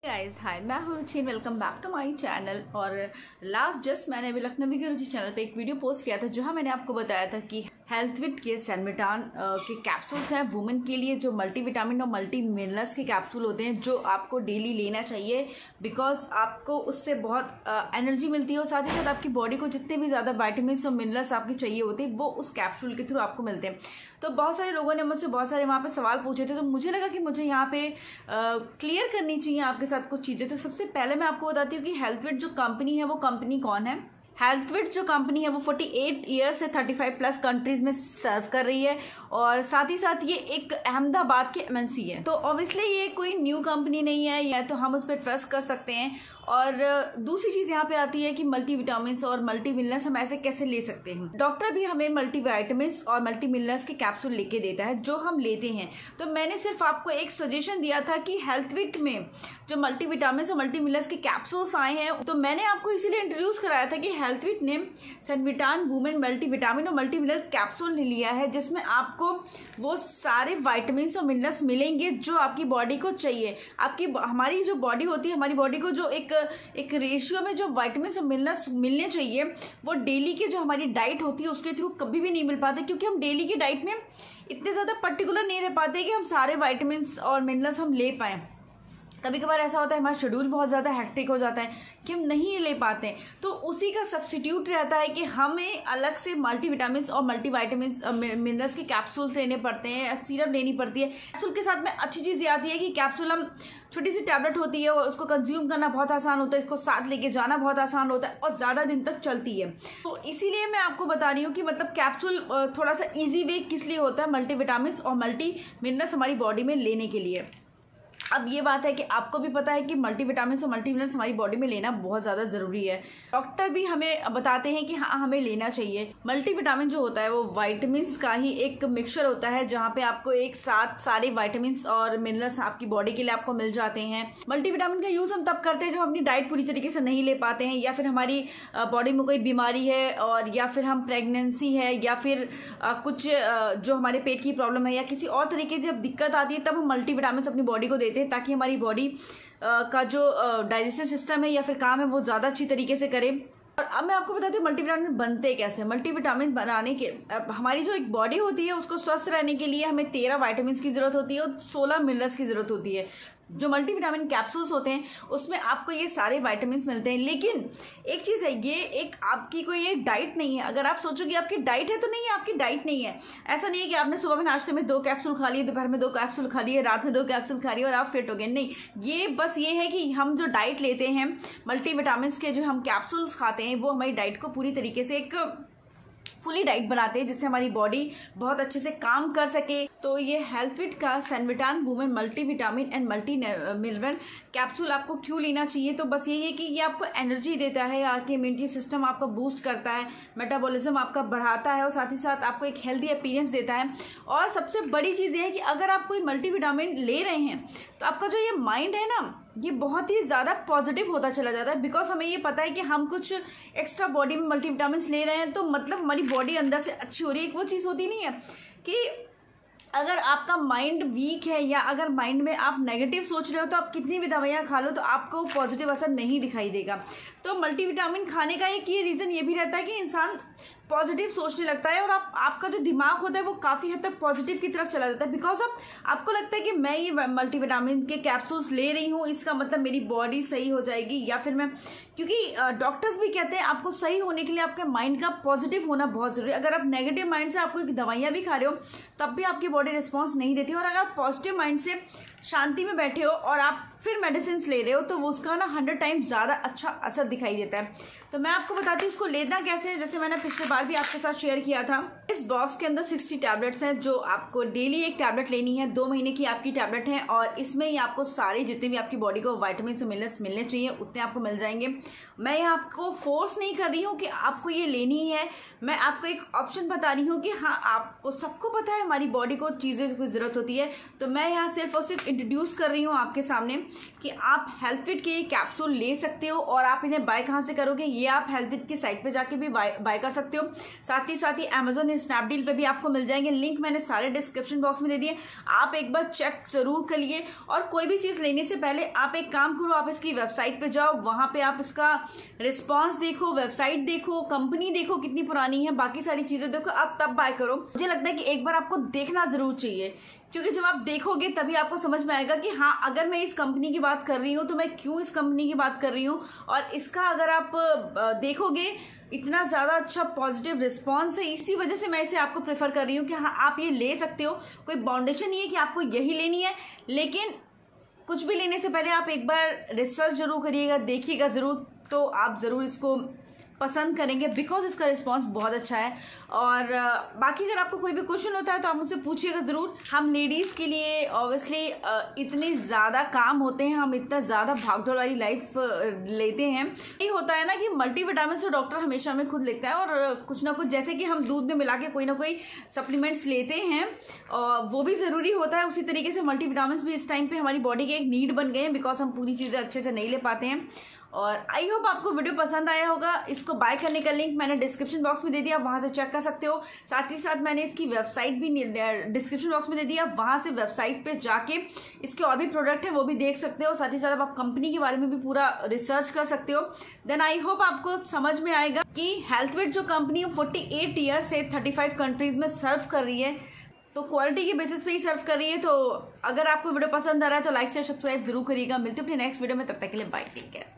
Guys hi, मैं हूँ Ruchi. Welcome back to my channel. और जस्ट मैंने अभी लखनवी की रुचि चैनल पे एक वीडियो पोस्ट किया था जहाँ मैंने आपको बताया था कि हेल्थ विट के सैनविटान के कैप्सूल्स हैं वुमेन के लिए, जो मल्टीविटामिन और मल्टी मिनरल्स के कैप्सूल होते हैं जो आपको डेली लेना चाहिए। बिकॉज आपको उससे बहुत एनर्जी मिलती है और साथ ही साथ आपकी बॉडी को जितने भी ज़्यादा वाइटामिन और मिनरल्स आपकी चाहिए होते हैं वो उस कैप्सूल के थ्रू आपको मिलते हैं। तो बहुत सारे लोगों ने मुझसे बहुत सारे वहाँ पे सवाल पूछे थे, तो मुझे लगा कि मुझे यहाँ पे क्लियर करनी चाहिए आपके साथ कुछ चीज़ें। तो सबसे पहले मैं आपको बताती हूँ कि हेल्थ विट जो कंपनी है वो कंपनी कौन है। हेल्थ विट जो कंपनी है वो 48 ईयर से 35 प्लस कंट्रीज में सर्व कर रही है और साथ ही साथ ये एक अहमदाबाद की एमएनसी है। तो ऑब्वियसली ये कोई न्यू कंपनी नहीं है, या तो हम उस पर ट्रस्ट कर सकते हैं। और दूसरी चीज़ यहाँ पे आती है कि मल्टीविटामिन्स और मल्टी मिनरल्स हम ऐसे कैसे ले सकते हैं। डॉक्टर भी हमें मल्टीविटामिन्स और मल्टी मिनरल्स के कैप्सूल लेके देता है जो हम लेते हैं। तो मैंने सिर्फ आपको एक सजेशन दिया था कि हेल्थ विट में जो मल्टीविटामिन्स और मल्टी मिनरल्स के कैप्सूल्स आए हैं, तो मैंने आपको इसीलिए इंट्रोड्यूस कराया था कि हेल्थ विट ने सैनविटान वुमेन मल्टीविटामिन और मल्टी मिनरल कैप्सूल लिया है जिसमें आपको वो सारे वाइटामिन्स और मिनरल्स मिलेंगे जो आपकी बॉडी को चाहिए। हमारी जो बॉडी होती है, हमारी बॉडी को जो एक रेशियो में जो वाइटामिन्स और मिनरल्स मिलने चाहिए वो डेली की जो हमारी डाइट होती है उसके थ्रू कभी भी नहीं मिल पाते, क्योंकि हम डेली की डाइट में इतने ज़्यादा पर्टिकुलर नहीं रह पाते कि हम सारे वाइटामिन्स और मिनरल्स हम ले पाएँ। कभी कभार ऐसा होता है हमारा शेड्यूल बहुत ज़्यादा हेक्टिक हो जाता है कि हम नहीं ले पाते हैं, तो उसी का सब्स्टिट्यूट रहता है कि हमें अलग से मल्टीविटामिन्स और मल्टीवाइटामिन्स मिनरल्स के कैप्सूल्स लेने पड़ते हैं, सिरप लेनी पड़ती है। कैप्सूल के साथ में अच्छी चीज़ ये आती है कि कैप्सूल हम छोटी सी टैबलेट होती है और उसको कंज्यूम करना बहुत आसान होता है, इसको साथ लेके जाना बहुत आसान होता है और ज़्यादा दिन तक चलती है। तो इसीलिए मैं आपको बता रही हूँ कि मतलब कैप्सूल थोड़ा सा ईजी वे किस लिए होता है मल्टीविटामिन्स और मल्टी मिनरल्स हमारी बॉडी में लेने के लिए। अब ये बात है कि आपको भी पता है कि मल्टीविटामिन और मल्टी मिनरल्स हमारी बॉडी में लेना बहुत ज़्यादा ज़रूरी है। डॉक्टर भी हमें बताते हैं कि हाँ हमें लेना चाहिए। मल्टीविटामिन जो होता है वो वाइटामिन्स का ही एक मिक्सचर होता है जहाँ पे आपको एक साथ सारे वाइटामिन्स और मिनरल्स आपकी बॉडी के लिए आपको मिल जाते हैं। मल्टीविटामिन का यूज़ हम तब करते हैं जब अपनी डाइट पूरी तरीके से नहीं ले पाते हैं, या फिर हमारी बॉडी में कोई बीमारी है, और या फिर हम प्रेगनेंसी है, या फिर कुछ जो हमारे पेट की प्रॉब्लम है, या किसी और तरीके की जब दिक्कत आती है तब हम मल्टीविटामिन अपनी बॉडी को देते हैं ताकि हमारी बॉडी का जो डाइजेस्टिव सिस्टम है या फिर काम है वो ज़्यादा अच्छी तरीके से करे। और अब मैं आपको बताती हूँ मल्टीविटामिन बनते कैसे। मल्टीविटामिन बनाने के हमारी जो एक बॉडी होती है उसको स्वस्थ रहने के लिए हमें 13 वाइटामिन की जरूरत होती है और 16 मिनरल्स की जरूरत होती है। जो मल्टीविटामिन कैप्सूल्स होते हैं उसमें आपको ये सारे वाइटामिन मिलते हैं। लेकिन एक चीज़ है, ये एक आपकी कोई एक डाइट नहीं है। अगर आप सोचोगे आपकी डाइट है तो नहीं, आपकी डाइट नहीं है। ऐसा नहीं है कि आपने सुबह में नाश्ते में 2 कैप्सूल खा लिए, दोपहर में 2 कैप्सूल खा लिए, रात में 2 कैप्सूल खा लिए और आप फिट हो गए। नहीं, ये बस ये है कि हम जो डाइट लेते हैं मल्टीविटामिन के जो हम कैप्सूल्स खाते हैं वो हमारी डाइट को पूरी तरीके से एक फुली डाइट बनाते हैं जिससे हमारी बॉडी बहुत अच्छे से काम कर सके। तो ये हेल्थ विट का सैनविटान women multivitamin and multi mineral capsule आपको क्यों लेना चाहिए, तो बस यही है कि ये आपको एनर्जी देता है, आपके इम्यूनिटी सिस्टम आपका बूस्ट करता है, मेटाबॉलिज्म आपका बढ़ाता है और साथ ही साथ आपको एक हेल्दी अपीयरेंस देता है। और सबसे बड़ी चीज़ ये है कि अगर आप कोई मल्टीविटामिन ले रहे हैं तो आपका जो ये माइंड है ना ये बहुत ही ज़्यादा पॉजिटिव होता चला जाता है। बिकॉज हमें ये पता है कि हम कुछ एक्स्ट्रा बॉडी में मल्टीविटामिन ले रहे हैं तो मतलब हमारी बॉडी अंदर से अच्छी हो रही है। एक वो चीज़ होती नहीं है कि अगर आपका माइंड वीक है या अगर माइंड में आप नेगेटिव सोच रहे हो तो आप कितनी भी दवाइयाँ खा लो तो आपको पॉजिटिव असर नहीं दिखाई देगा। तो मल्टीविटामिन खाने का एक ये रीज़न ये भी रहता है कि इंसान पॉजिटिव सोचने लगता है और आपका जो दिमाग होता है वो काफ़ी हद तक पॉजिटिव की तरफ चला जाता है। बिकॉज आपको लगता है कि मैं ये मल्टीविटामिन के कैप्सूल्स ले रही हूँ इसका मतलब मेरी बॉडी सही हो जाएगी, या फिर मैं, क्योंकि डॉक्टर्स भी कहते हैं आपको सही होने के लिए आपके माइंड का पॉजिटिव होना बहुत ज़रूरी है। अगर आप नेगेटिव माइंड से आपको दवाइयाँ भी खा रहे हो तब भी आपकी बॉडी रिस्पॉन्स नहीं देती, और अगर पॉजिटिव माइंड से शांति में बैठे हो और आप फिर मेडिसिन ले रहे हो तो वो उसका ना 100 टाइम्स ज़्यादा अच्छा असर दिखाई देता है। तो मैं आपको बताती हूँ इसको लेना कैसे है। जैसे मैंने पिछले बार भी आपके साथ शेयर किया था, इस बॉक्स के अंदर 60 टैबलेट्स हैं जो आपको डेली एक टैबलेट लेनी है। 2 महीने की आपकी टैबलेट है और इसमें ही आपको सारे जितने भी आपकी बॉडी को वाइटामिन और मिनरल्स मिलने चाहिए उतने आपको मिल जाएंगे। मैं यहाँ आपको फोर्स नहीं कर रही हूँ कि आपको ये लेनी ही है, मैं आपको एक ऑप्शन बता रही हूँ कि हाँ आपको सबको पता है हमारी बॉडी को चीज़ें की ज़रूरत होती है। तो मैं यहाँ सिर्फ और सिर्फ इंट्रोड्यूस कर रही हूँ आपके सामने कि आप हेल्थफिट के ये कैप्सूल ले सकते हो। और आप इन्हें बाय कहाँ से करोगे, ये आप हेल्थफिट की साइट पे जाके भी बाय कर सकते हो। साथ ही अमेजोन स्नैपडील पे भी आपको मिल जाएंगे, लिंक मैंने सारे डिस्क्रिप्शन बॉक्स में दे दिए, आप एक बार चेक जरूर करिए। और कोई भी चीज़ लेने से पहले आप एक काम करो, आप इसकी वेबसाइट पे जाओ, वहाँ पे आप इसका रिस्पॉन्स देखो, वेबसाइट देखो, कंपनी देखो कितनी पुरानी है, बाकी सारी चीज़ें देखो, आप तब बाय करो। मुझे लगता है कि एक बार आपको देखना जरूर चाहिए, क्योंकि जब आप देखोगे तभी आपको समझ में आएगा कि हाँ, अगर मैं इस कंपनी की बात कर रही हूँ तो मैं क्यों इस कंपनी की बात कर रही हूँ। और इसका अगर आप देखोगे इतना ज़्यादा अच्छा पॉजिटिव रिस्पॉन्स है, इसी वजह से मैं इसे आपको प्रेफर कर रही हूँ कि हाँ, आप ये ले सकते हो। कोई बाउंडेशन नहीं है कि आपको यही लेनी है, लेकिन कुछ भी लेने से पहले आप एक बार रिसर्च जरूर करिएगा, देखिएगा ज़रूर, तो आप ज़रूर इसको पसंद करेंगे, बिकॉज इसका रिस्पांस बहुत अच्छा है। और बाकी अगर आपको कोई भी क्वेश्चन होता है तो आप मुझसे पूछिएगा ज़रूर। हम लेडीज़ के लिए ऑब्वियसली इतने ज़्यादा काम होते हैं, हम इतना ज़्यादा भागदौड़ वाली लाइफ लेते हैं। ये होता है ना कि मल्टीविटामिन तो डॉक्टर हमेशा हमें खुद लिखता है, और कुछ ना कुछ जैसे कि हम दूध में मिला के कोई ना कोई सप्लीमेंट्स लेते हैं, और वो भी ज़रूरी होता है। उसी तरीके से मल्टीविटामिन भी इस टाइम पर हमारी बॉडी के एक नीड बन गए हैं, बिकॉज हम पूरी चीज़ें अच्छे से नहीं ले पाते हैं। और आई होप आपको वीडियो पसंद आया होगा। इसको बाय करने का लिंक मैंने डिस्क्रिप्शन बॉक्स में दे दिया, वहां से चेक कर सकते हो। साथ ही साथ मैंने इसकी वेबसाइट भी डिस्क्रिप्शन बॉक्स में दे दिया, वहां से वेबसाइट पे जाके इसके और भी प्रोडक्ट है वो भी देख सकते हो। साथ ही साथ आप कंपनी के बारे में भी पूरा रिसर्च कर सकते हो। देन आई होप आपको समझ में आएगा कि हेल्थविट जो कंपनी 48 ईयर से 35 कंट्रीज में सर्व कर रही है, तो क्वालिटी के बेसिस पे ही सर्व कर रही है। तो अगर आपको वीडियो पसंद आ रहा है तो लाइक शेयर सब्सक्राइब जरूर करिएगा। मिलते हैं अपने नेक्स्ट वीडियो में, तब तक के लिए बाय, टेक केयर।